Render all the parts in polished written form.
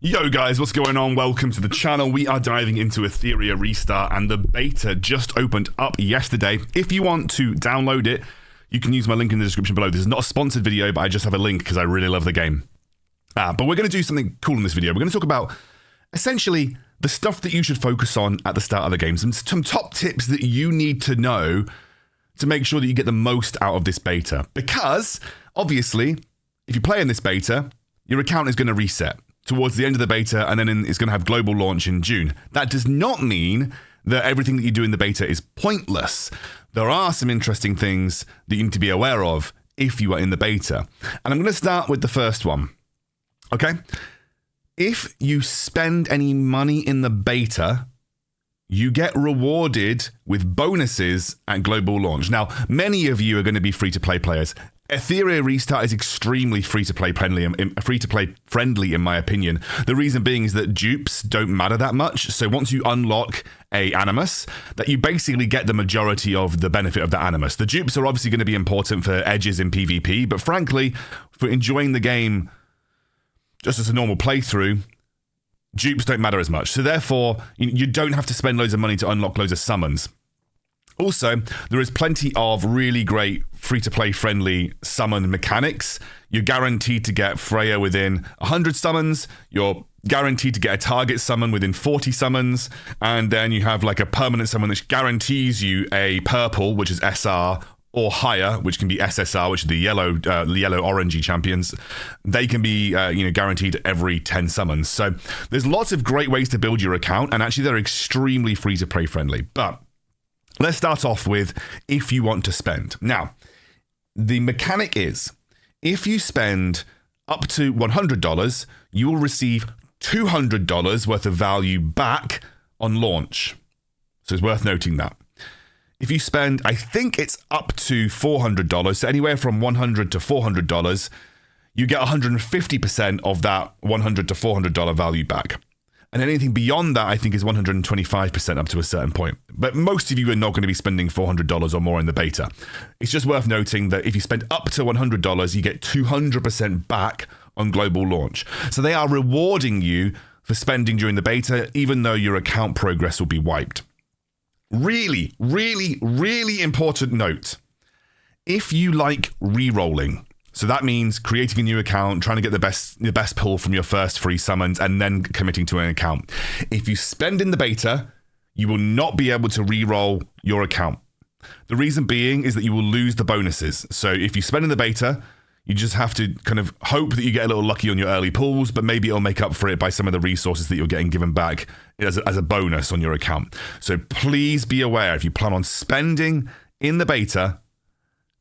Yo guys, what's going on? Welcome to the channel. We are diving into Etheria Restart, and the beta just opened up yesterday. If you want to download it, you can use my link in the description below. This is not a sponsored video, but I just have a link because I really love the game. But we're going to do something cool in this video. We're going to talk about essentially the stuff that you should focus on at the start of the game. Some top tips that you need to know to make sure that you get the most out of this beta. Because, obviously, if you play in this beta, your account is going to reset towards the end of the beta, and then it's going to have global launch in June. That does not mean that everything that you do in the beta is pointless. There are some interesting things that you need to be aware of if you are in the beta. And I'm going to start with the first one. Okay? If you spend any money in the beta, you get rewarded with bonuses at global launch. Now, many of you are going to be free-to-play players. Etheria Restart is extremely free-to-play friendly, in my opinion. The reason being is that dupes don't matter that much. So once you unlock a Animus, that you basically get the majority of the benefit of the Animus. The dupes are obviously going to be important for edges in PvP, but frankly, for enjoying the game just as a normal playthrough, dupes don't matter as much. So therefore, you don't have to spend loads of money to unlock loads of summons. Also, there is plenty of really great free-to-play friendly summon mechanics. You're guaranteed to get Freya within 100 summons. You're guaranteed to get a target summon within 40 summons. And then you have like a permanent summon which guarantees you a purple, which is SR, or higher, which can be SSR, which are the yellow-orangey champions. They can be guaranteed every 10 summons. So there's lots of great ways to build your account, and actually they're extremely free-to-play friendly. But let's start off with if you want to spend. Now, the mechanic is, if you spend up to $100, you will receive $200 worth of value back on launch. So it's worth noting that. If you spend, I think it's up to $400, so anywhere from $100 to $400, you get 150% of that $100 to $400 value back. And anything beyond that, I think, is 125% up to a certain point. But most of you are not going to be spending $400 or more in the beta. It's just worth noting that if you spend up to $100, you get 200% back on global launch. So they are rewarding you for spending during the beta, even though your account progress will be wiped. Really, really, really important note. If you like re-rolling, so that means creating a new account, trying to get the best pull from your first free summons, and then committing to an account. If you spend in the beta, you will not be able to re-roll your account. The reason being is that you will lose the bonuses. So if you spend in the beta, you just have to kind of hope that you get a little lucky on your early pulls, but maybe it'll make up for it by some of the resources that you're getting given back as a bonus on your account. So please be aware, if you plan on spending in the beta,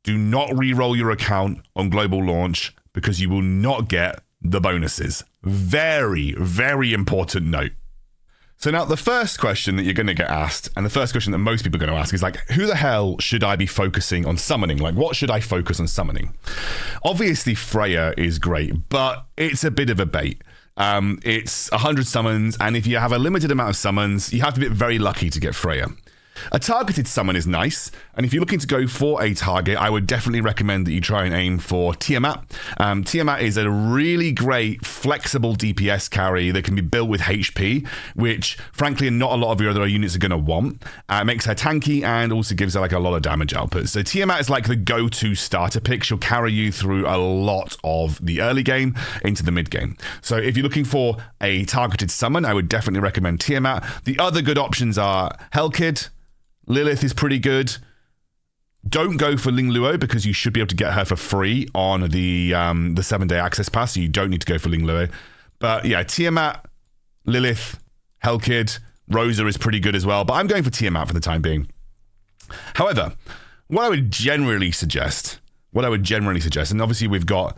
do not re-roll your account on global launch because you will not get the bonuses. Very, very important note. So now the first question that you're going to get asked, and the first question that most people are going to ask is like, who the hell should I be focusing on summoning? Like, what should I focus on summoning? Obviously, Freya is great, but it's a bit of a bait. It's 100 summons, and if you have a limited amount of summons, you have to be very lucky to get Freya. A targeted summon is nice, and if you're looking to go for a target, I would definitely recommend that you try and aim for Tiamat. Tiamat is a really great, flexible DPS carry that can be built with HP, which, frankly, not a lot of your other units are going to want. It makes her tanky and also gives her like a lot of damage output. So Tiamat is like the go-to starter pick. She'll carry you through a lot of the early game into the mid game. So if you're looking for a targeted summon, I would definitely recommend Tiamat. The other good options are Hellkid. Lilith is pretty good. Don't go for Ling Luo because you should be able to get her for free on the 7-day access pass, so you don't need to go for Ling Luo. But yeah, Tiamat, Lilith, Hellkid, Rosa is pretty good as well, but I'm going for Tiamat for the time being. However, what I would generally suggest, and obviously we've got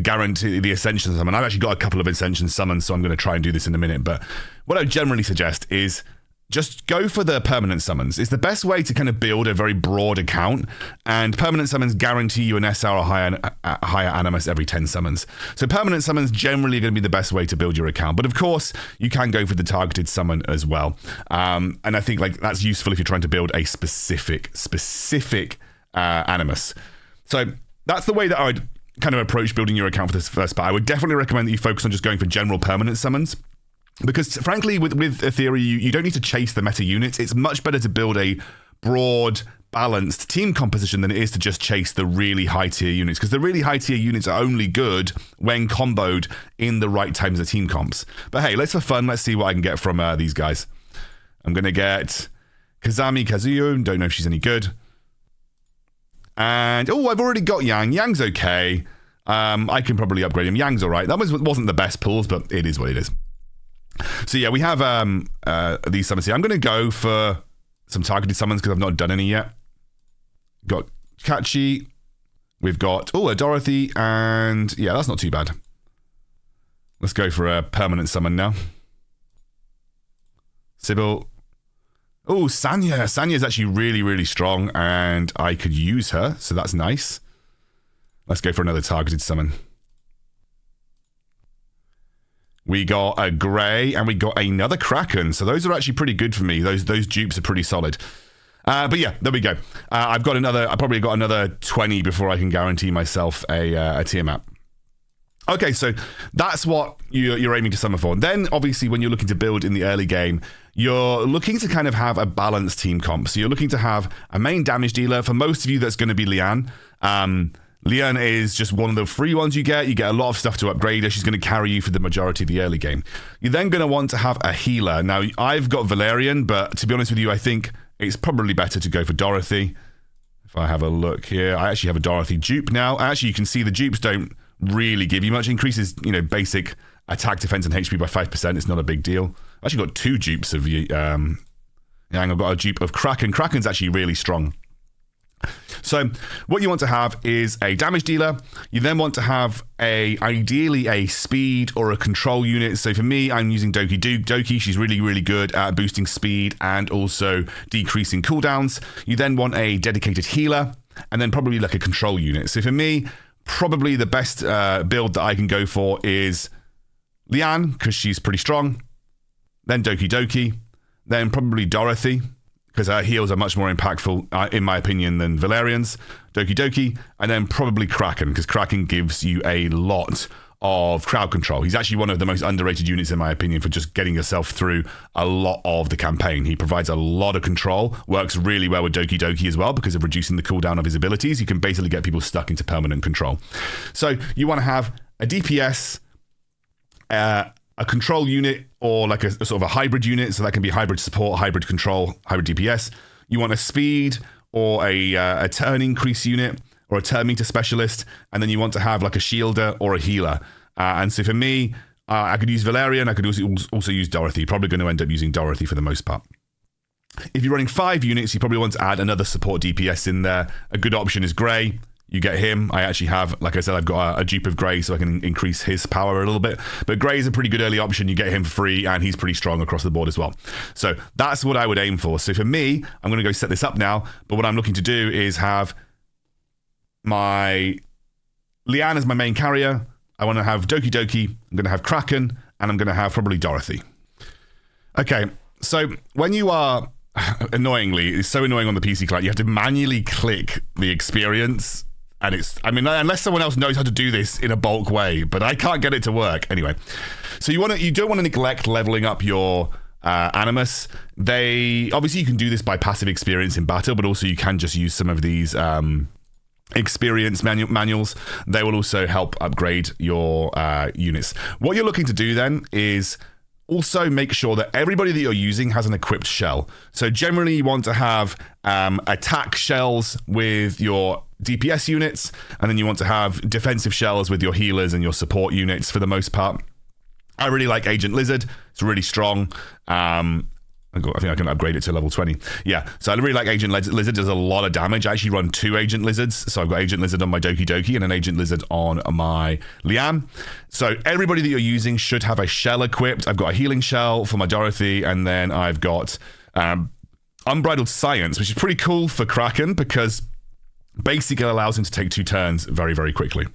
guarantee the Ascension summon. I've actually got a couple of Ascension summons, so I'm going to try and do this in a minute. But what I would generally suggest is just go for the permanent summons. It's the best way to kind of build a very broad account, and permanent summons guarantee you an SR or higher Animus every 10 summons. So permanent summons generally are going to be the best way to build your account. But of course, you can go for the targeted summon as well. And I think like that's useful if you're trying to build a specific Animus. So that's the way that kind of approach building your account for this first part, I would definitely recommend that you focus on just going for general permanent summons. Because frankly, with Etheria, you don't need to chase the meta units. It's much better to build a broad, balanced team composition than it is to just chase the really high tier units. Because the really high tier units are only good when comboed in the right times of team comps. But hey, let's have fun. Let's see what I can get from these guys. I'm going to get Kazami Kazuyo. Don't know if she's any good. And, oh, I've already got Yang. Yang's okay. I can probably upgrade him. Yang's all right. That wasn't the best pulls, but it is what it is. So yeah, we have these summons here. I'm going to go for some targeted summons because I've not done any yet. Got Kachi. We've got, a Dorothy. And yeah, that's not too bad. Let's go for a permanent summon now. Sybil. Oh, Sanya. Sanya's actually really, really strong. And I could use her. So that's nice. Let's go for another targeted summon. We got a Grey, and we got another Kraken. So those are actually pretty good for me. Those dupes are pretty solid. But yeah, there we go. I probably got another 20 before I can guarantee myself a Tiamat. Okay, so that's what you're aiming to summon for. And then, obviously, when you're looking to build in the early game, you're looking to kind of have a balanced team comp. So you're looking to have a main damage dealer. For most of you, that's going to be Lian. Lian is just one of the free ones you get. You get a lot of stuff to upgrade her. She's going to carry you for the majority of the early game. You're then going to want to have a healer. Now, I've got Valerian, but to be honest with you, I think it's probably better to go for Dorothy. If I have a look here, I actually have a Dorothy dupe now. Actually, you can see the dupes don't really give you much. Increases, basic attack, defense, and HP by 5%. It's not a big deal. I've actually got 2 dupes of Yang. I've got a dupe of Kraken. Kraken's actually really strong. So what you want to have is a damage dealer. You then want to have ideally a speed or a control unit. So for me, I'm using Doki Doki. She's really, really good at boosting speed and also decreasing cooldowns. You then want a dedicated healer and then probably like a control unit. So for me, probably the best build that I can go for is Lian, because she's pretty strong. Then Doki Doki. Then probably Dorothy, because her heals are much more impactful, in my opinion, than Valerian's. Doki Doki, and then probably Kraken, because Kraken gives you a lot of crowd control. He's actually one of the most underrated units, in my opinion, for just getting yourself through a lot of the campaign. He provides a lot of control, works really well with Doki Doki as well, because of reducing the cooldown of his abilities. You can basically get people stuck into permanent control. So you want to have a DPS, a control unit, or like a sort of a hybrid unit. So that can be hybrid support, hybrid control, hybrid DPS. You want a speed or a turn increase unit or a turn meter specialist. And then you want to have like a shielder or a healer. And so for me, I could use Valerian. I could also use Dorothy. Probably going to end up using Dorothy for the most part. If you're running 5 units, you probably want to add another support DPS in there. A good option is Grey. You get him. I actually have, like I said, I've got a dupe of Grey, so I can increase his power a little bit. But Grey is a pretty good early option. You get him for free, and he's pretty strong across the board as well. So that's what I would aim for. So for me, I'm going to go set this up now. But what I'm looking to do is have my Lian as my main carrier. I want to have Doki Doki. I'm going to have Kraken, and I'm going to have probably Dorothy. Okay, so when you are... Annoyingly, it's so annoying on the PC client, you have to manually click the experience. And unless someone else knows how to do this in a bulk way, but I can't get it to work. Anyway, so you don't want to neglect leveling up your Animus. Obviously you can do this by passive experience in battle, but also you can just use some of these experience manuals. They will also help upgrade your units. What you're looking to do then is also make sure that everybody that you're using has an equipped shell. So generally you want to have attack shells with your DPS units, and then you want to have defensive shells with your healers and your support units for the most part. I really like Agent Lizard. It's really strong. I think I can upgrade it to level 20. Yeah, so I really like Agent Lizard. Does a lot of damage. I actually run 2 Agent Lizards. So I've got Agent Lizard on my Doki Doki and an Agent Lizard on my Lian. So everybody that you're using should have a shell equipped. I've got a healing shell for my Dorothy, and then I've got Unbridled Science, which is pretty cool for Kraken because basically allows him to take 2 turns very, very quickly.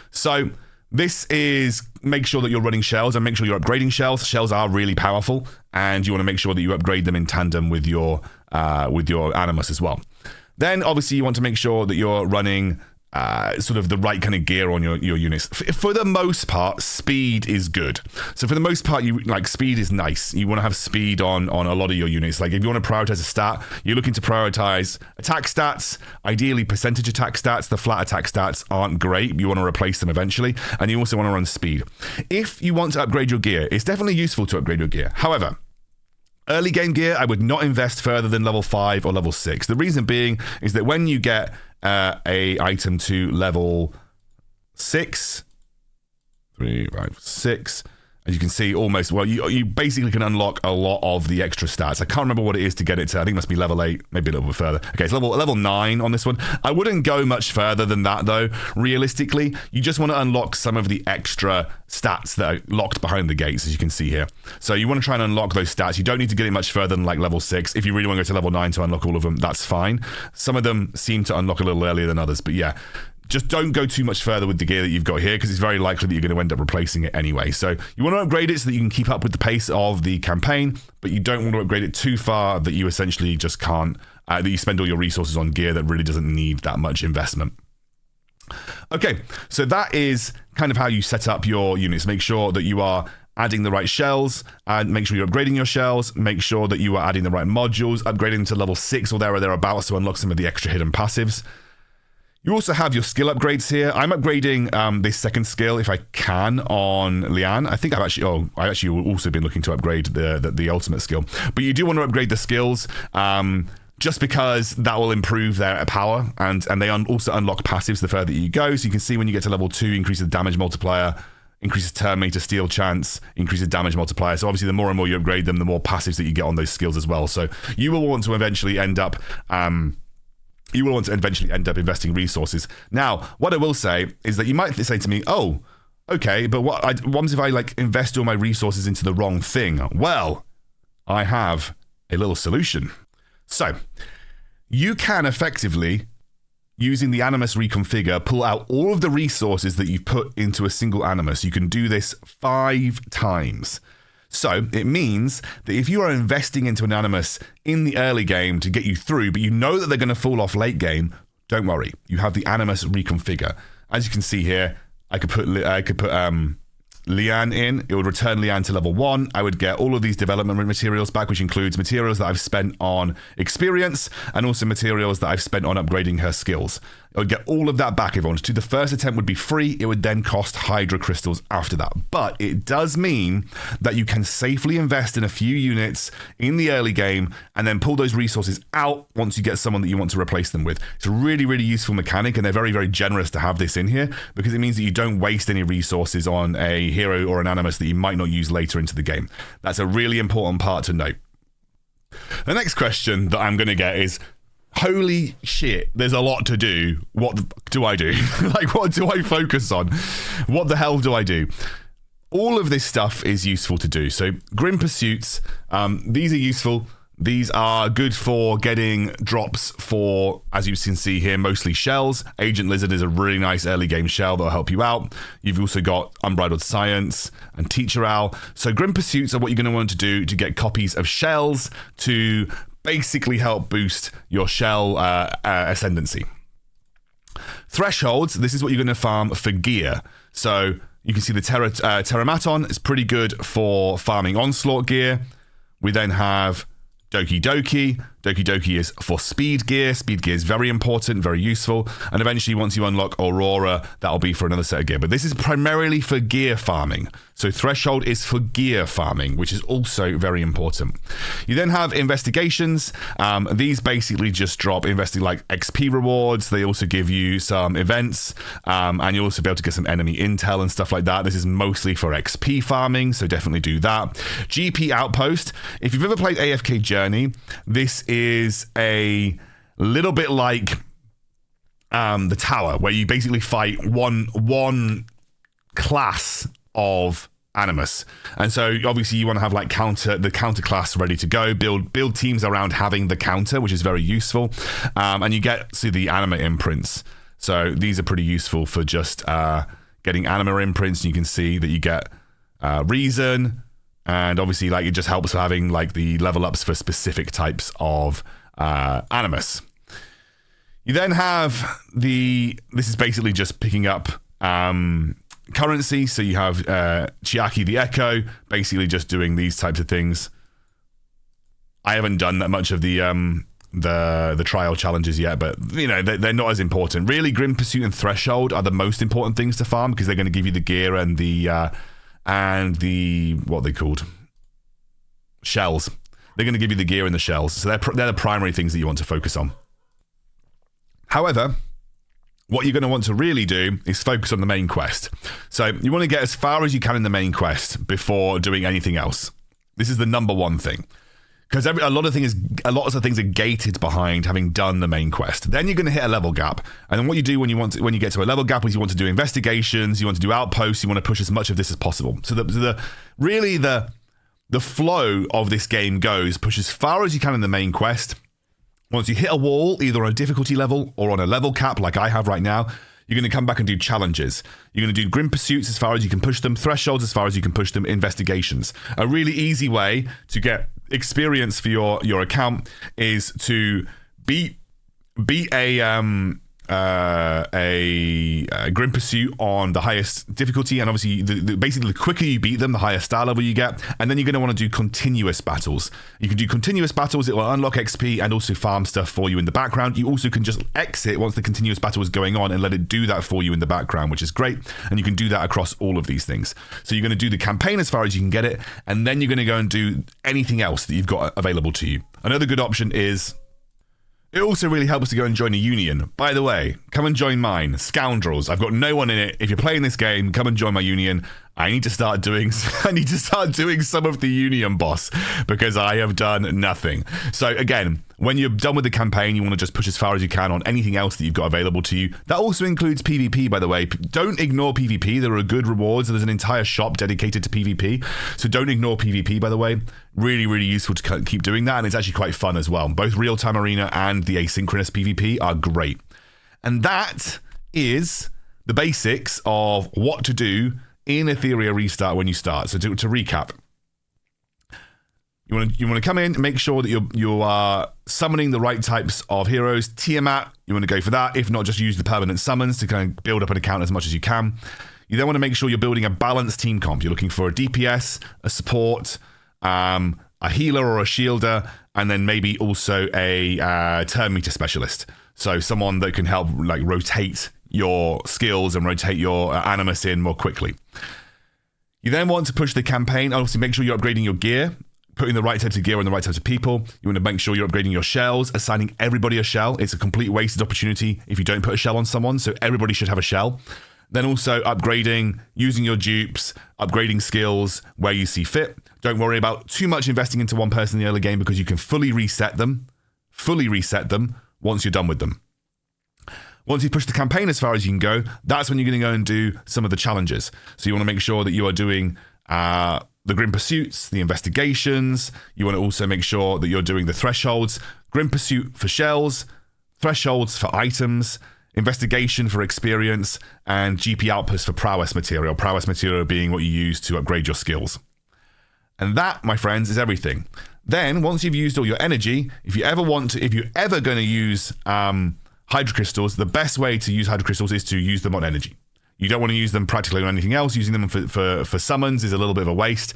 So this is make sure that you're running shells and make sure you're upgrading shells. Shells are really powerful, and you want to make sure that you upgrade them in tandem with your Animus as well. Then obviously you want to make sure that you're running sort of the right kind of gear on your units. For the most part, speed is good. So for the most part, speed is nice. You want to have speed on a lot of your units. Like if you want to prioritize a stat, you're looking to prioritize attack stats, ideally percentage attack stats. The flat attack stats aren't great. You want to replace them eventually. And you also want to run speed. If you want to upgrade your gear, it's definitely useful to upgrade your gear. However, early game gear, I would not invest further than level 5 or level 6. The reason being is that when you get a item to level 6, 3, 5, 6, as you can see, almost, well, you basically can unlock a lot of the extra stats. I can't remember what it is to get it to. I think it must be level 8, maybe a little bit further. Okay, it's level 9 on this one. I wouldn't go much further than that, though. Realistically, you just want to unlock some of the extra stats that are locked behind the gates, as you can see here. So you want to try and unlock those stats. You don't need to get it much further than like level 6. If you really want to go to level 9 to unlock all of them, that's fine. Some of them seem to unlock a little earlier than others, but yeah. Just don't go too much further with the gear that you've got here, because it's very likely that you're going to end up replacing it anyway. So you want to upgrade it so that you can keep up with the pace of the campaign, but you don't want to upgrade it too far that you essentially just can't, that you spend all your resources on gear that really doesn't need that much investment. Okay, so that is kind of how you set up your units. Make sure that you are adding the right shells, and make sure you're upgrading your shells. Make sure that you are adding the right modules, upgrading them to level 6 or there or thereabouts to unlock some of the extra hidden passives. You also have your skill upgrades here. I'm upgrading this second skill if I can on Lian. I think I've actually also been looking to upgrade the ultimate skill. But you do want to upgrade the skills just because that will improve their power, and they also unlock passives the further you go. So you can see when you get to level 2, increases the damage multiplier, increases turn meter, steal chance, increases damage multiplier. So obviously the more and more you upgrade them, the more passives that you get on those skills as well. So you will want to eventually end up investing resources. Now, what I will say is that you might say to me, oh, okay, but what if I invest all my resources into the wrong thing? Well, I have a little solution. So, you can effectively, using the Animus Reconfigure, pull out all of the resources that you've put into a single Animus. You can do this 5 times. So it means that if you are investing into an Animus in the early game to get you through, but you know that they're going to fall off late game, don't worry. You have the Animus Reconfigure. As you can see here, I could put Lian in. It would return Lian to level 1. I would get all of these development materials back, which includes materials that I've spent on experience and also materials that I've spent on upgrading her skills. I would get all of that back if I wanted to. The first attempt would be free. It would then cost Hydra Crystals after that. But it does mean that you can safely invest in a few units in the early game and then pull those resources out once you get someone that you want to replace them with. It's a really, really useful mechanic, and they're very, very generous to have this in here because it means that you don't waste any resources on a hero or an Animus that you might not use later into the game. That's a really important part to note. The next question that I'm going to get is, holy shit, there's a lot to do. What do I do? What do I focus on? What the hell do I do? All of this stuff is useful to do. So Grim Pursuits, these are useful. These are good for getting drops for, as you can see here, mostly shells. Agent Lizard is a really nice early game shell that will help you out. You've also got Unbridled Science and Teacher Owl. So Grim Pursuits are what you're going to want to do to get copies of shells to basically help boost your shell ascendancy. Thresholds, this is what you're going to farm for gear. So you can see the Terramaton is pretty good for farming Onslaught gear. We then have Doki Doki. Doki Doki is for speed gear. Speed gear is very important, very useful. And eventually, once you unlock Aurora, that'll be for another set of gear. But this is primarily for gear farming. So Threshold is for gear farming, which is also very important. You then have investigations. These basically just drop XP rewards. They also give you some events. And you'll also be able to get some enemy intel and stuff like that. This is mostly for XP farming, so definitely do that. GP Outpost. If you've ever played AFK Journey, this is a little bit like the Tower, where you basically fight one class of Animus. And so obviously you want to have the counter class ready to go, build teams around having the counter, which is very useful. And you get the anima imprints. So these are pretty useful for just getting anima imprints. You can see that you get reason. And obviously, it just helps with having the level ups for specific types of Animus. You then have this is basically just picking up currency. So you have Chiaki the Echo, basically just doing these types of things. I haven't done that much of the trial challenges yet, but you know, they're not as important. Really, Grim Pursuit and Threshold are the most important things to farm because they're going to give you the gear and the what are they called? Shells. They're going to give you the gear and the shells. So they're the primary things that you want to focus on. However, what you're going to want to really do is focus on the main quest. So you want to get as far as you can in the main quest before doing anything else. This is the number one thing. Because a lot of things are gated behind having done the main quest. Then you're going to hit a level gap, and then what you do when you get to a level gap is you want to do investigations, you want to do outposts, you want to push as much of this as possible. So the flow of this game goes push as far as you can in the main quest. Once you hit a wall, either on a difficulty level or on a level cap, like I have right now, you're going to come back and do challenges. You're going to do Grim Pursuits as far as you can push them, Thresholds as far as you can push them, investigations. A really easy way to get experience for your account is to beat a Grim Pursuit on the highest difficulty, and obviously basically the quicker you beat them, the higher star level you get. And then you're going to want to do continuous battles. You can do continuous battles, it will unlock XP and also farm stuff for you in the background. You also can just exit once the continuous battle is going on and let it do that for you in the background, which is great. And you can do that across all of these things. So you're going to do the campaign as far as you can get it, and then you're going to go and do anything else that you've got available to you. Another good option is, it also really helps to go and join a union. By the way, come and join mine, Excoundrels. I've got no one in it. If you're playing this game, come and join my union. I need to start doing some of the union boss because I have done nothing. So again, when you're done with the campaign, you want to just push as far as you can on anything else that you've got available to you. That also includes PvP, by the way. Don't ignore PvP. There are good rewards. There's an entire shop dedicated to PvP. So don't ignore PvP, by the way. Really, really useful to keep doing that. And it's actually quite fun as well. Both real-time arena and the asynchronous PvP are great. And that is the basics of what to do in Etheria Restart when you start. So to recap, you want to come in and make sure that you are summoning the right types of heroes. Tiamat, you want to go for that. If not, just use the permanent summons to kind of build up an account as much as you can. You then want to make sure you're building a balanced team comp. You're looking for a DPS, a support, a healer or a shielder, and then maybe also a turn meter specialist. So someone that can help like rotate your skills and rotate your Animus in more quickly. You then want to push the campaign. Obviously, make sure you're upgrading your gear, putting the right types of gear on the right types of people. You want to make sure you're upgrading your shells, assigning everybody a shell. It's a complete wasted opportunity if you don't put a shell on someone, so everybody should have a shell. Then also upgrading, using your dupes, upgrading skills where you see fit. Don't worry about too much investing into one person in the early game because you can fully reset them once you're done with them. Once you push the campaign as far as you can go, that's when you're going to go and do some of the challenges. So you want to make sure that you are doing the Grim Pursuits, the investigations. You want to also make sure that you're doing the Thresholds. Grim Pursuit for shells, Thresholds for items, investigation for experience, and GP outpost for prowess material. Prowess material being what you use to upgrade your skills. And that, my friends, is everything. Then, once you've used all your energy, if you're ever going to use hydrocrystals, the best way to use hydrocrystals is to use them on energy. You don't want to use them practically on anything else. Using them for summons is a little bit of a waste.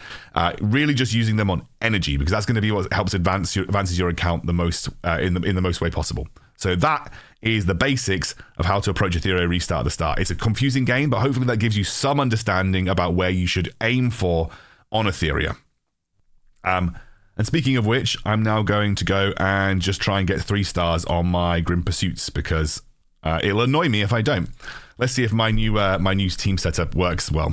Really just using them on energy, because that's going to be what helps advances your account the most in the most way possible. So that is the basics of how to approach Etheria Restart at the start. It's a confusing game, but hopefully that gives you some understanding about where you should aim for on Etheria. And speaking of which, I'm now going to go and just try and get 3 stars on my Grim Pursuits because it'll annoy me if I don't. Let's see if my new team setup works well.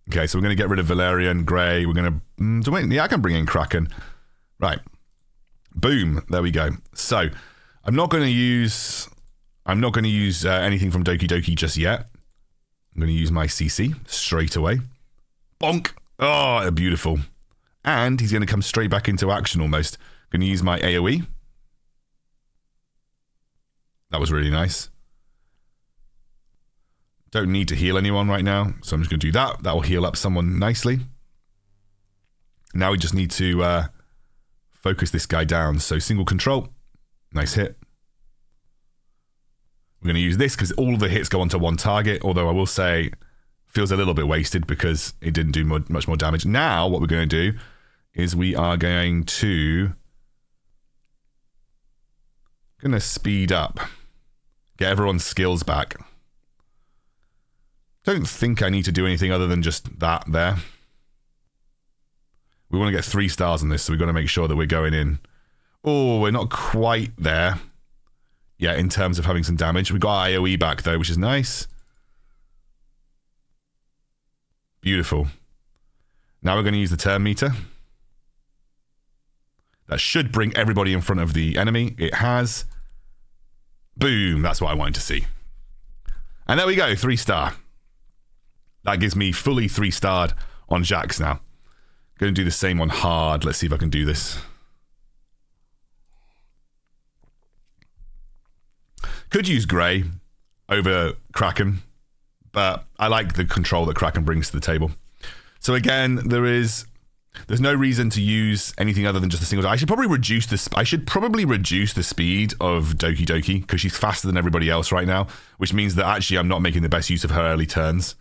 Okay, so we're going to get rid of Valerian, Grey. We're going to... yeah, I can bring in Kraken. Right. Boom. There we go. So I'm not going to use anything from Doki Doki just yet. I'm going to use my CC straight away. Bonk. Oh, beautiful. And he's going to come straight back into action almost. Going to use my AoE. That was really nice. Don't need to heal anyone right now, so I'm just going to do that. That will heal up someone nicely. Now we just need to focus this guy down. So single control. Nice hit. We're going to use this because all of the hits go onto one target, although I will say feels a little bit wasted because it didn't do much more damage. Now what we're going to do is we are going to speed up. Get everyone's skills back. Don't think I need to do anything other than just that there. We want to get 3 stars on this, so we've got to make sure that we're going in. Oh, we're not quite there. Yeah, in terms of having some damage. We got AoE back, though, which is nice. Beautiful. Now we're going to use the turn meter. That should bring everybody in front of the enemy. It has. Boom. That's what I wanted to see. And there we go. 3-star. That gives me fully 3-starred on Jax now. Going to do the same on hard. Let's see if I can do this. Could use Grey over Kraken, but I like the control that Kraken brings to the table. So again, there's no reason to use anything other than just a single. I should probably reduce the speed of Doki Doki because she's faster than everybody else right now, which means that actually I'm not making the best use of her early turns.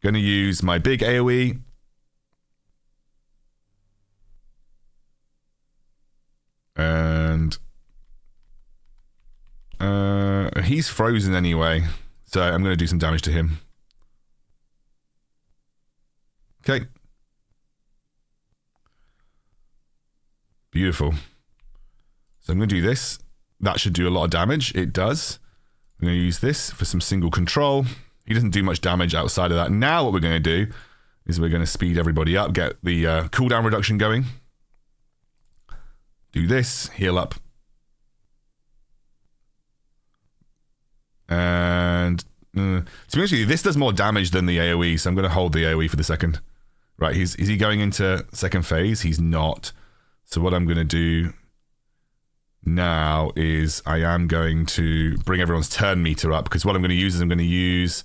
Going to use my big AoE. And he's frozen anyway, so I'm going to do some damage to him. Okay. Beautiful. So I'm going to do this. That should do a lot of damage. It does. I'm going to use this for some single control. He doesn't do much damage outside of that. Now what we're going to do is we're going to speed everybody up, get the cooldown reduction going. Do this, heal up. And to be honest with you, this does more damage than the AoE, so I'm going to hold the AoE for the second. Right, is he going into second phase? He's not. So what I'm going to do now is I am going to bring everyone's turn meter up, because what I'm going to use is I'm going to use...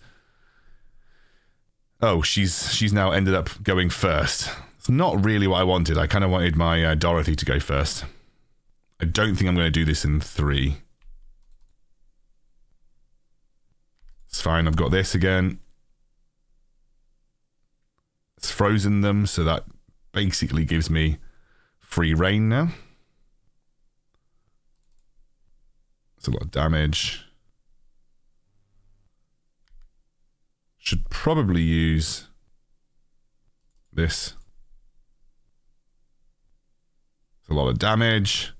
Oh, she's now ended up going first. It's not really what I wanted. I kind of wanted my Dorothy to go first. I don't think I'm going to do this in 3. It's fine, I've got this again. It's frozen them, so that basically gives me free reign now. It's a lot of damage. Should probably use this. It's a lot of damage.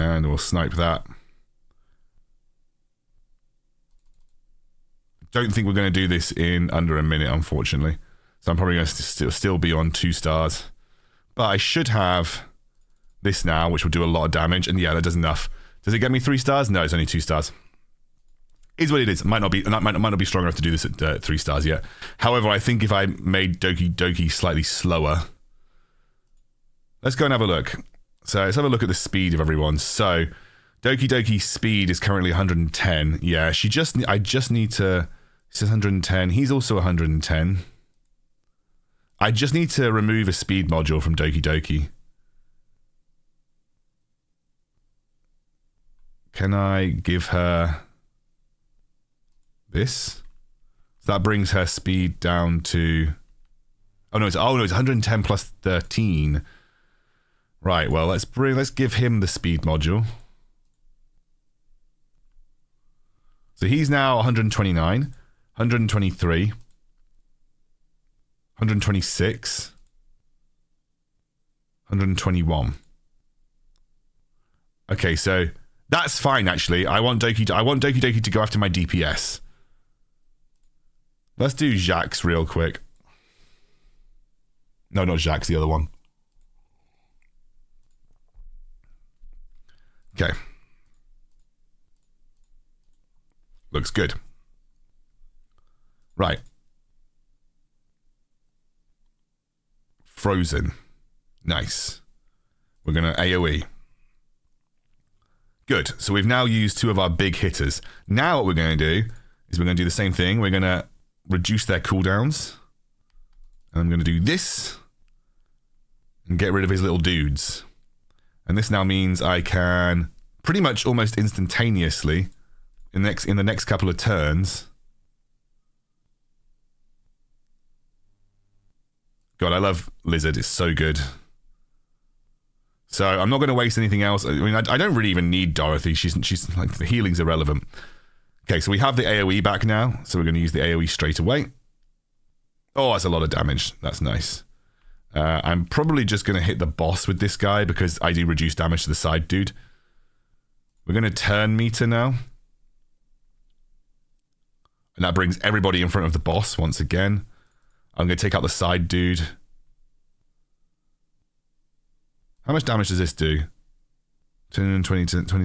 And we'll snipe that. Don't think we're going to do this in under a minute, unfortunately. So I'm probably going to still be on 2 stars. But I should have this now, which will do a lot of damage. And yeah, that does enough. Does it get me 3 stars? No, it's only 2 stars. Is what it is. It might not be strong enough to do this at 3 stars yet. However, I think if I made Doki Doki slightly slower... Let's go and have a look. So let's have a look at the speed of everyone. So Doki Doki's speed is currently 110. Yeah, I just need to... It says 110. He's also 110. I just need to remove a speed module from Doki Doki. Can I give her this? So that brings her speed down to... Oh no, it's 110 plus 13. Right, well, let's give him the speed module. So he's now 129, 123, 126, 121. Okay, so that's fine actually. I want Doki Doki to go after my DPS. Let's do Jax real quick. No, not Jax, the other one. Okay. Looks good. Right. Frozen. Nice. We're going to AoE. Good. So we've now used 2 of our big hitters. Now what we're going to do is we're going to do the same thing. We're going to reduce their cooldowns. And I'm going to do this and get rid of his little dudes. And this now means I can pretty much almost instantaneously in the next couple of turns. God, I love Lizard. It's so good. So I'm not going to waste anything else. I mean, I don't really even need Dorothy. She's like, the healing's irrelevant. Okay, so we have the AoE back now. So we're going to use the AoE straight away. Oh, that's a lot of damage. That's nice. I'm probably just going to hit the boss with this guy because I do reduce damage to the side dude. We're going to turn meter now. And that brings everybody in front of the boss once again. I'm going to take out the side dude. How much damage does this do? 20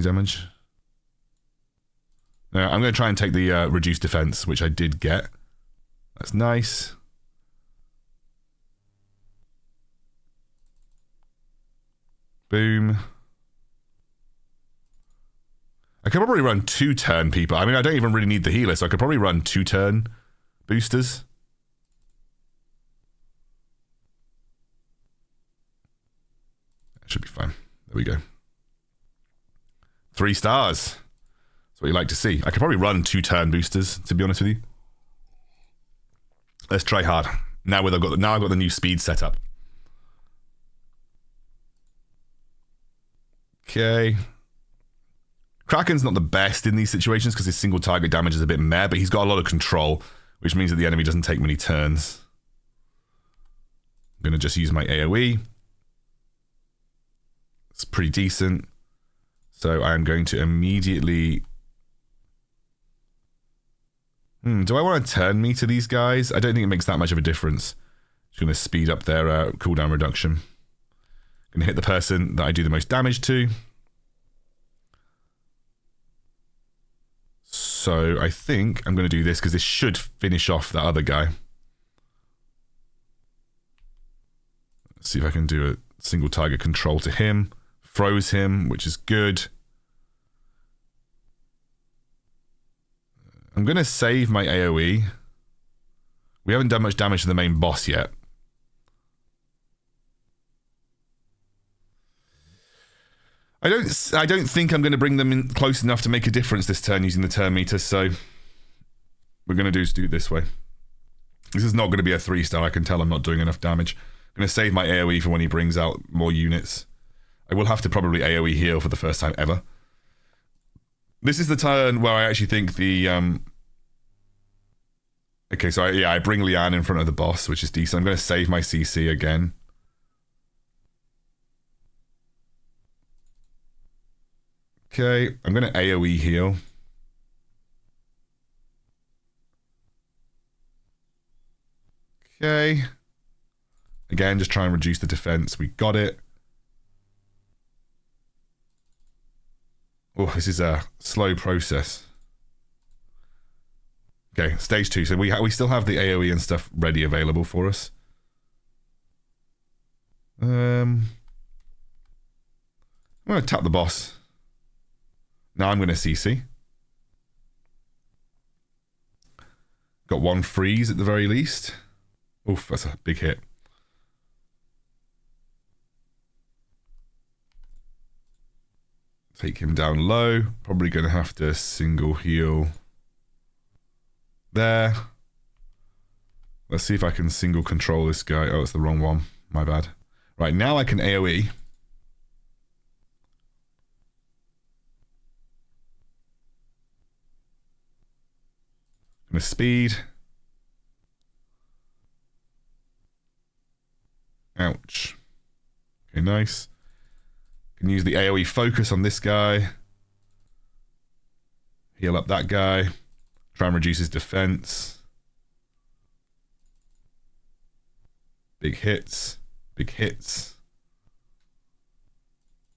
damage. No, I'm going to try and take the reduced defense, which I did get. That's nice. Boom. I could probably run 2 turn people. I mean, I don't even really need the healer, so I could probably run 2 turn boosters. That should be fine. There we go. 3 stars. That's what you like to see. I could probably run 2 turn boosters, to be honest with you. Let's try hard. Now I've got the new speed set up. Okay. Kraken's not the best in these situations because his single target damage is a bit meh, but he's got a lot of control, which means that the enemy doesn't take many turns. I'm going to just use my AoE. It's pretty decent. So I'm going to immediately... do I want to turn me to these guys? I don't think it makes that much of a difference. Just going to speed up their cooldown reduction. Going to hit the person that I do the most damage to. So I think I'm going to do this because this should finish off that other guy. Let's see if I can do a single target control to him. Froze him, which is good. I'm going to save my AoE. We haven't done much damage to the main boss yet. I don't think I'm going to bring them in close enough to make a difference this turn using the turn meter, so we're going to do it this way. This is not going to be a 3-star. I can tell I'm not doing enough damage. I'm going to save my AoE for when he brings out more units. I will have to probably AoE heal for the first time ever. This is the turn where I actually think the... Okay, so I bring Leanne in front of the boss, which is decent. I'm going to save my CC again. Okay, I'm going to AoE heal. Okay. Again, just try and reduce the defense. We got it. Oh, this is a slow process. Okay, stage 2. So we still have the AoE and stuff ready available for us. I'm going to tap the boss. Now I'm going to CC. Got 1 freeze at the very least. Oof, that's a big hit. Take him down low. Probably going to have to single heal there. Let's see if I can single control this guy. Oh, it's the wrong one. My bad. Right, now I can AoE. Gonna speed. Ouch. Okay, nice. Can use the AoE focus on this guy. Heal up that guy. Try and reduce his defense. Big hits. Big hits.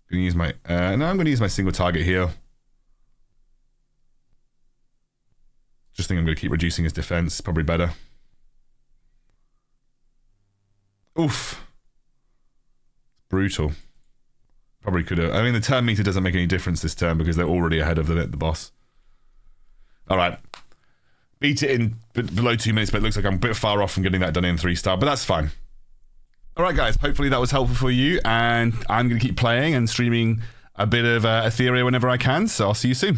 Gonna use my... no, I'm gonna use my single target heal. Just think I'm going to keep reducing his defense. Probably better. Oof. Brutal. Probably could have... I mean, the turn meter doesn't make any difference this turn because they're already ahead of the boss. Alright. beat it in below 2 minutes, but it looks like I'm a bit far off from getting that done in 3-star, but that's fine. All right, guys, hopefully that was helpful for you, and I'm going to keep playing and streaming a bit of Etheria whenever I can, so I'll see you soon.